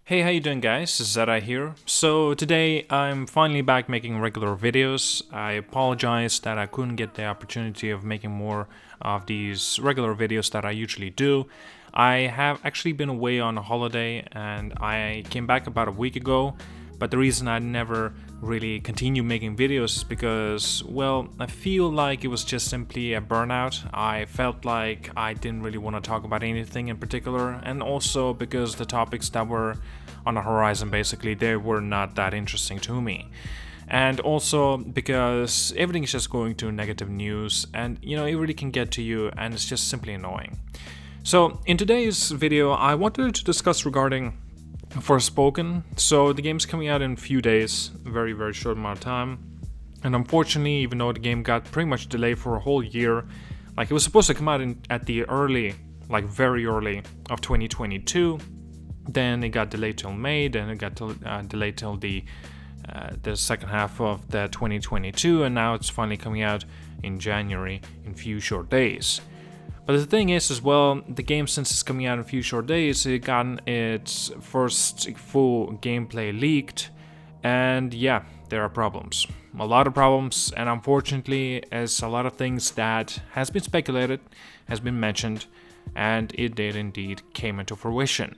Hey, how you doing, guys? This is ZDEyE here. So today I'm finally back making regular videos. I apologize that I couldn't get the opportunity of making more of these regular videos that I usually do. I have actually been away on a holiday and I came back about a week ago. But the reason I never really continued making videos is because, well, I feel like it was just simply a burnout. I felt like I didn't really want to talk about anything in particular, and also because the topics that were on the horizon, basically, they were not that interesting to me. And also because everything is just going to negative news, and it really can get to you, and it's just simply annoying. So in today's video, I wanted to discuss regarding Forespoken. So the game's coming out in a few days, very short amount of time, and unfortunately, even though the game got pretty much delayed for a whole year, like it was supposed to come out at the early, like very early of 2022, then it got delayed till May, then it got delayed till the second half of the 2022, and now it's finally coming out in January in a few short days. But the thing is as well, the game, since it's coming out in a few short days, it got its first full gameplay leaked, and yeah, there are problems. A lot of problems, and unfortunately, as a lot of things that has been speculated, has been mentioned, and it did indeed came into fruition.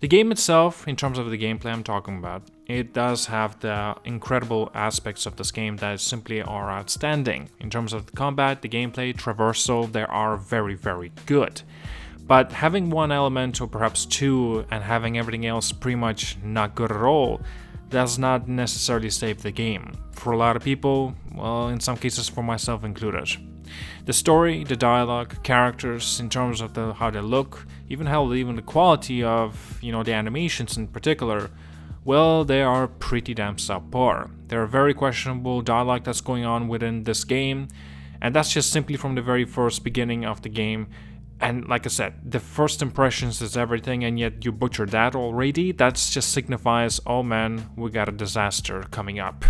The game itself, in terms of the gameplay I'm talking about, it does have the incredible aspects of this game that simply are outstanding. In terms of the combat, the gameplay, traversal, they are very good. But having one element or perhaps two and having everything else pretty much not good at all does not necessarily save the game. For a lot of people, well, in some cases for myself included. The story, the dialogue, characters, in terms of how they look, even the quality of, the animations in particular, well, they are pretty damn subpar. There are very questionable dialogue that's going on within this game, and that's just simply from the very first beginning of the game. And like I said, the first impressions is everything, and yet you butchered that already. That just signifies, oh man, we got a disaster coming up.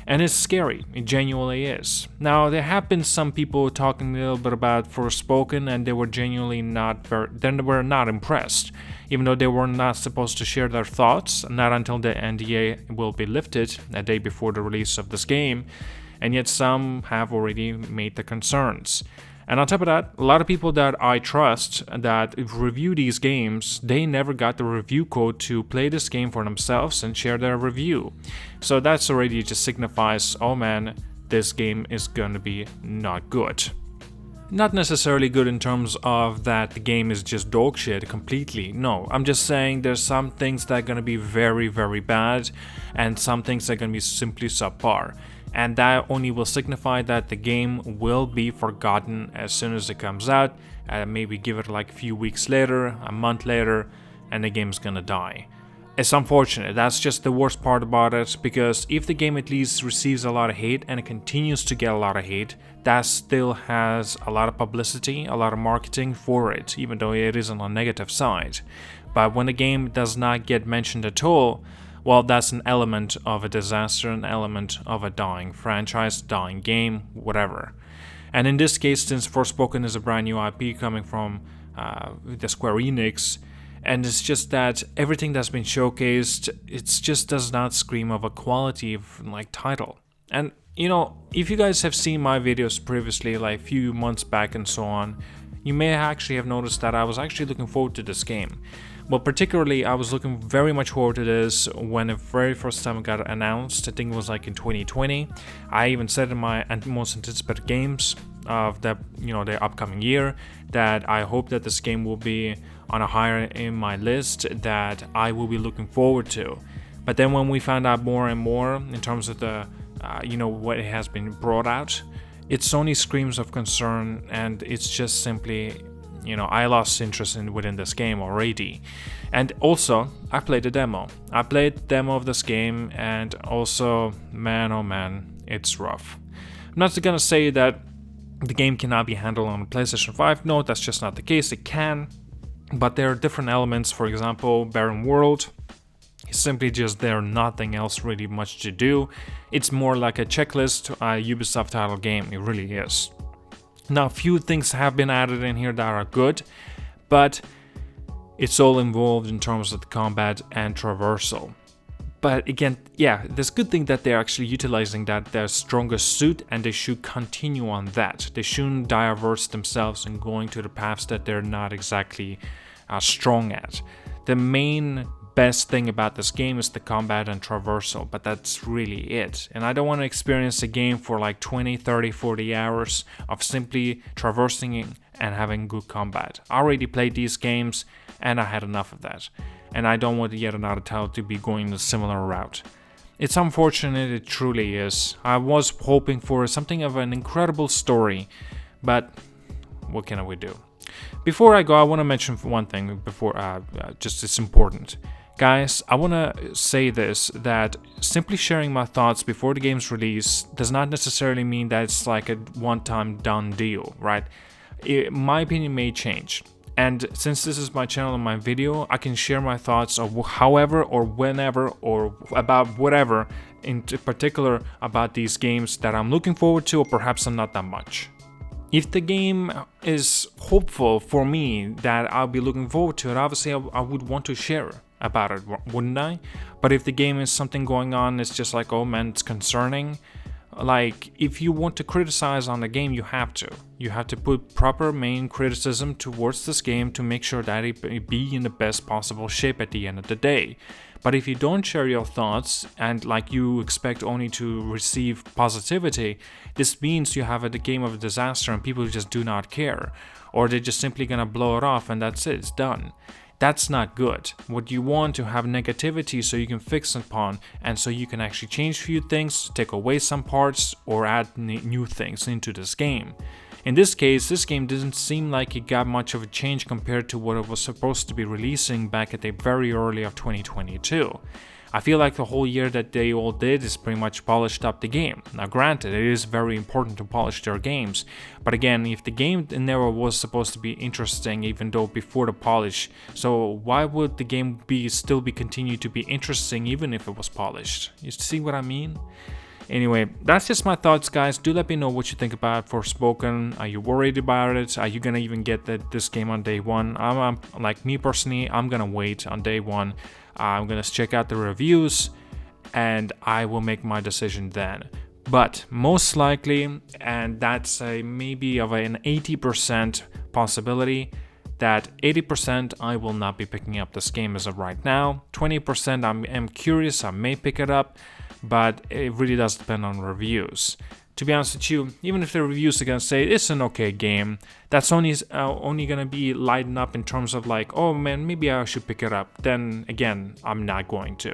And it's scary, it genuinely is. Now, there have been some people talking a little bit about Forespoken, and they were genuinely they were not impressed. Even though they were not supposed to share their thoughts, not until the NDA will be lifted a day before the release of this game, and yet some have already made the concerns. And on top of that, a lot of people that I trust that review these games, they never got the review code to play this game for themselves and share their review. So that's already just signifies, oh man, this game is gonna be not good. Not necessarily good in terms of that the game is just dog shit completely. No, I'm just saying there's some things that are gonna be very bad, and some things that are gonna be simply subpar. And that only will signify that the game will be forgotten as soon as it comes out. Maybe give it like a few weeks later, a month later, and the game's gonna die. It's unfortunate, that's just the worst part about it, because if the game at least receives a lot of hate and it continues to get a lot of hate, that still has a lot of publicity, a lot of marketing for it, even though it is on the negative side. But when the game does not get mentioned at all, well, that's an element of a disaster, an element of a dying franchise, dying game, whatever. And in this case, since Forespoken is a brand new IP coming from the Square Enix, and it's just that everything that's been showcased, it just does not scream of a quality of title. And if you guys have seen my videos previously, like a few months back and so on, you may actually have noticed that I was actually looking forward to this game. Well, particularly, I was looking very much forward to this when the very first time it got announced. I think it was like in 2020. I even said in my most anticipated games of the upcoming year that I hope that this game will be on a higher in my list that I will be looking forward to. But then when we found out more and more in terms of the what it has been brought out, it's only screams of concern, and it's just simply, I lost interest within this game already. And also, I played the demo. I played the demo of this game, and also, man, oh man, it's rough. I'm not gonna say that the game cannot be handled on PlayStation 5. No, that's just not the case. It can, but there are different elements. For example, Barren World. It's simply just there, nothing else really much to do. It's more like a checklist, a Ubisoft title game. It really is. Now, a few things have been added in here that are good, but It's all involved in terms of the combat and traversal. But again, yeah, there's good thing that they're actually utilizing that their strongest suit, and they should continue on that. They shouldn't diverse themselves and going to the paths that they're not exactly strong at. The main best thing about this game is the combat and traversal, but that's really it. And I don't want to experience a game for like 20, 30, 40 hours of simply traversing and having good combat. I already played these games and I had enough of that. And I don't want yet another title to be going a similar route. It's unfortunate, it truly is. I was hoping for something of an incredible story, but what can we do? Before I go, I want to mention one thing before, just it's important. Guys, I want to say this, that simply sharing my thoughts before the game's release does not necessarily mean that it's like a one-time done deal, right? My opinion may change. And since this is my channel and my video, I can share my thoughts of however or whenever or about whatever, in particular about these games that I'm looking forward to, or perhaps I'm not that much. If the game is hopeful for me that I'll be looking forward to it, obviously I would want to share about it, wouldn't I? But if the game is something going on, it's just like, oh man, it's concerning. Like, if you want to criticize on the game, you have to. You have to put proper main criticism towards this game to make sure that it be in the best possible shape at the end of the day. But if you don't share your thoughts and like you expect only to receive positivity, this means you have a game of a disaster and people just do not care. Or they're just simply gonna blow it off and that's it, it's done. That's not good. What you want to have negativity so you can fix upon, and so you can actually change a few things, take away some parts, or add new things into this game. In this case, this game didn't seem like it got much of a change compared to what it was supposed to be releasing back at the very early of 2022. I feel like the whole year that they all did is pretty much polished up the game. Now granted, it is very important to polish their games, but again, if the game never was supposed to be interesting even though before the polish, so why would the game still be continue to be interesting even if it was polished? You see what I mean? Anyway, that's just my thoughts, guys. Do let me know what you think about Forspoken. Are you worried about it? Are you gonna even get this game on day one? I'm like me personally, I'm gonna wait on day one. I'm gonna check out the reviews and I will make my decision then. But most likely, and that's maybe of an 80% possibility, that 80% I will not be picking up this game as of right now. 20% I'm curious, I may pick it up, but it really does depend on reviews. To be honest with you, even if the reviews are gonna say it's an okay game, that's only gonna be lighting up in terms of like, oh man, maybe I should pick it up. Then again, I'm not going to.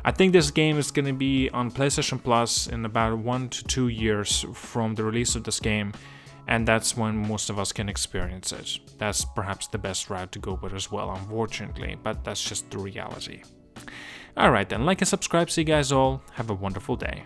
I think this game is gonna be on PlayStation Plus in about 1 to 2 years from the release of this game, and that's when most of us can experience it. That's perhaps the best route to go with as well, unfortunately, but that's just the reality. Alright then, like and subscribe, see you guys all, have a wonderful day.